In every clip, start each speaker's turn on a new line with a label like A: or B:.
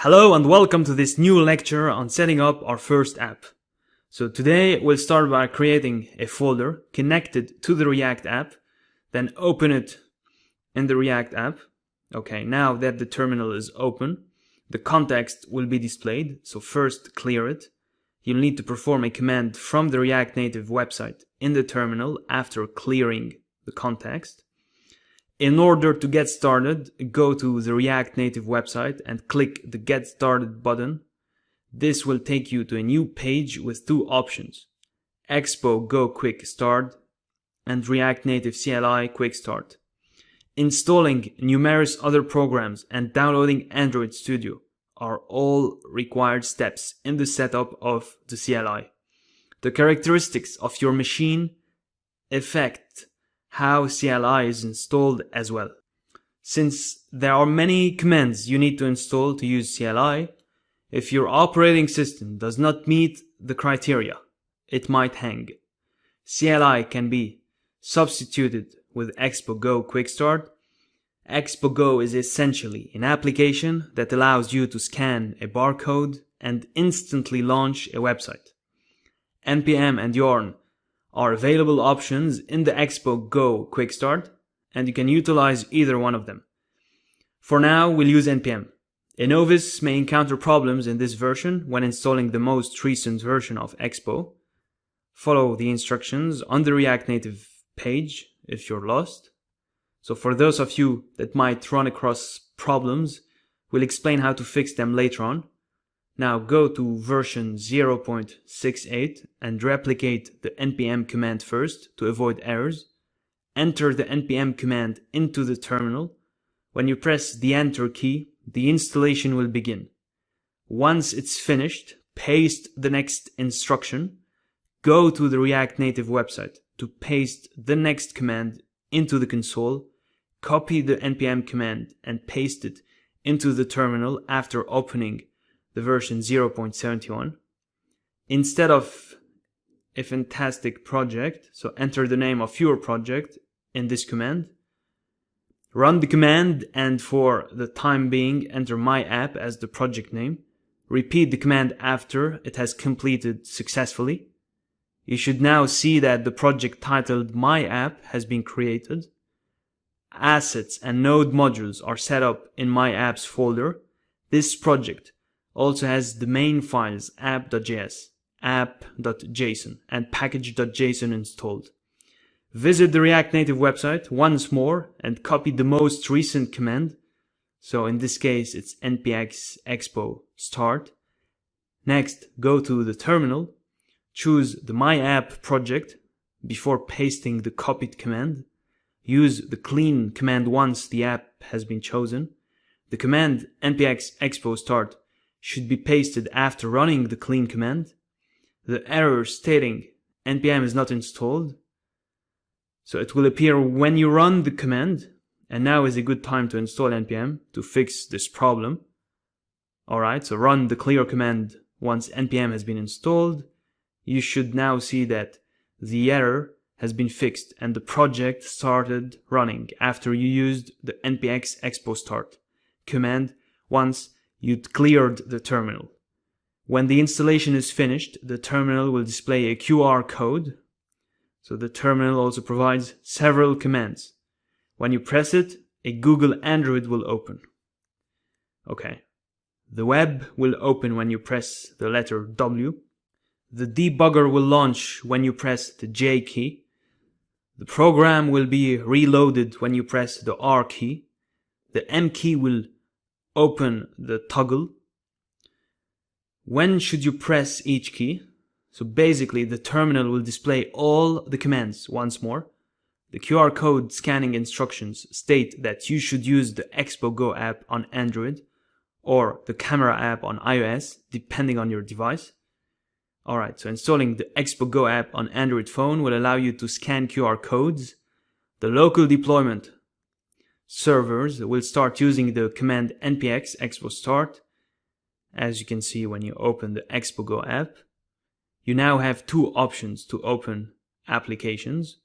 A: Hello and welcome to this new lecture on setting up our first app. So today we'll start by creating a folder connected to the React app, then open it in the React app. Okay, now that the terminal is open, the context will be displayed. So first clear it. You'll need to perform a command from the React Native website in the terminal after clearing the context. In order to get started, go to the React Native website and click the Get Started button. This will take you to a new page with two options: Expo Go Quick Start and React Native CLI Quick Start. Installing numerous other programs and downloading Android Studio are all required steps in the setup of the CLI. The characteristics of your machine affect how CLI is installed as well. Since there are many commands you need to install to use CLI, if your operating system does not meet the criteria, it might hang. CLI can be substituted with Expo Go Quick Start. Expo Go is essentially an application that allows you to scan a barcode and instantly launch a website. NPM and Yarn are available options in the Expo Go Quick Start, and you can utilize either one of them. For now, we'll use NPM. A novice may encounter problems in this version when installing the most recent version of Expo. Follow the instructions on the React Native page if you're lost. So for those of you that might run across problems, we'll explain how to fix them later on. Now go to version 0.68 and replicate the npm command first to avoid errors. Enter the npm command into the terminal. When you press the enter key, the installation will begin. Once it's finished, paste the next instruction. Go to the React Native website to paste the next command into the console. Copy the npm command and paste it into the terminal after opening the version 0.71. Instead of a fantastic project, so enter the name of your project in this command. Run the command and for the time being enter my app as the project name. Repeat the command after it has completed successfully. You should now see that the project titled My App has been created. Assets and node modules are set up in My Apps folder. This project also has the main files app.js, app.json, and package.json installed. Visit the React Native website once more and copy the most recent command. So in this case, it's npx expo start. Next, go to the terminal, choose the My App project before pasting the copied command. Use the clean command once the app has been chosen. The command npx expo start should be pasted after running the clean command. The error stating npm is not installed, so it will appear when you run the command, and now is a good time to install npm to fix this problem. Alright, so run the clear command once npm has been installed. You should now see that the error has been fixed and the project started running after you used the npx expo start command once you'd cleared the terminal. When the installation is finished, the terminal will display a QR code. So the terminal also provides several commands. When you press it, a Google Android will open. Okay. The web will open when you press the letter W. The debugger will launch when you press the J key. The program will be reloaded when you press the R key. The M key will open the toggle. When should you press each key? So basically the terminal will display all the commands once more. The QR code scanning instructions state that you should use the Expo Go app on Android or the camera app on iOS, depending on your device. Alright, so installing the Expo Go app on Android phone will allow you to scan QR codes. The local deployment servers will start using the command npx expo start. As you can see when you open the Expo Go app, you now have two options to open applications.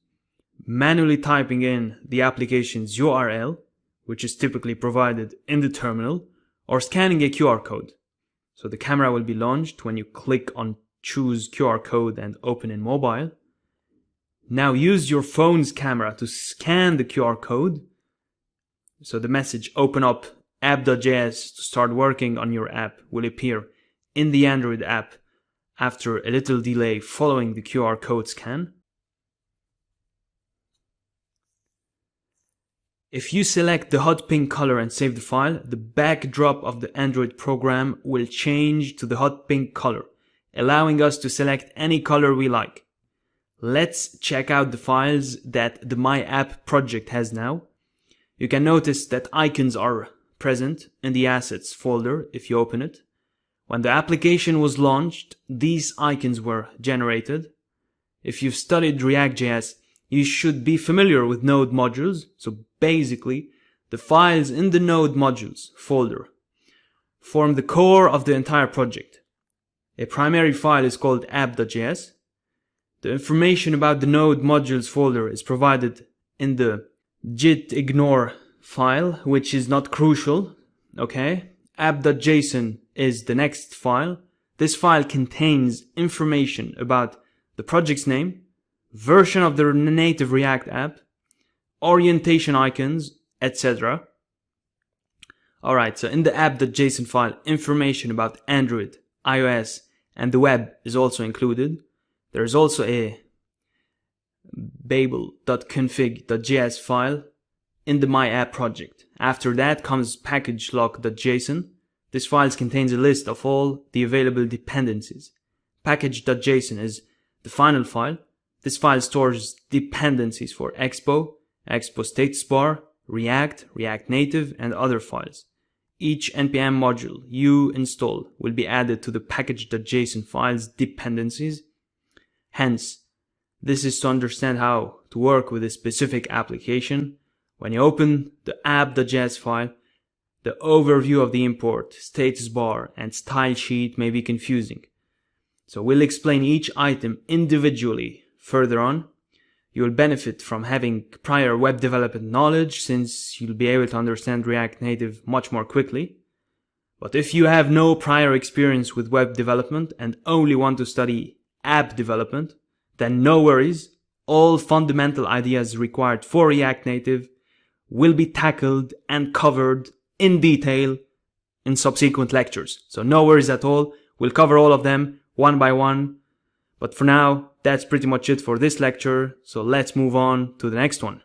A: Manually typing in the application's URL, which is typically provided in the terminal, or scanning a QR code. So the camera will be launched when you click on choose QR code and open in mobile. Now use your phone's camera to scan the QR code. So the message open up app.js to start working on your app will appear in the Android app after a little delay following the QR code scan. If you select the hot pink color and save the file, the backdrop of the Android program will change to the hot pink color, allowing us to select any color we like. Let's check out the files that the My App project has now. You can notice that icons are present in the Assets folder if you open it. When the application was launched, these icons were generated. If you've studied reactjs, you should be familiar with node modules. So basically, the files in the node modules folder form the core of the entire project. A primary file is called app.js. The information about the node modules folder is provided in the git ignore file, which is not crucial. Okay, app.json is the next file. This file contains information about the project's name, version of the native React app, orientation icons, etc. Alright, so in the app.json file, information about Android, iOS, and the web is also included. There is also a babel.config.js file in the My App project. After that comes package.lock.json. This file contains a list of all the available dependencies. Package.json is the final file. This file stores dependencies for Expo, Expo status bar, React, reactnative, and other files. Each npm module you install will be added to the package.json file's dependencies. Hence, this is to understand how to work with a specific application. When you open the app.js file, the overview of the import, status bar, and style sheet may be confusing. So we'll explain each item individually further on. You will benefit from having prior web development knowledge since you'll be able to understand React Native much more quickly. But if you have no prior experience with web development and only want to study app development, then no worries. All fundamental ideas required for React Native will be tackled and covered in detail in subsequent lectures. So no worries at all. We'll cover all of them one by one. But for now, that's pretty much it for this lecture. So let's move on to the next one.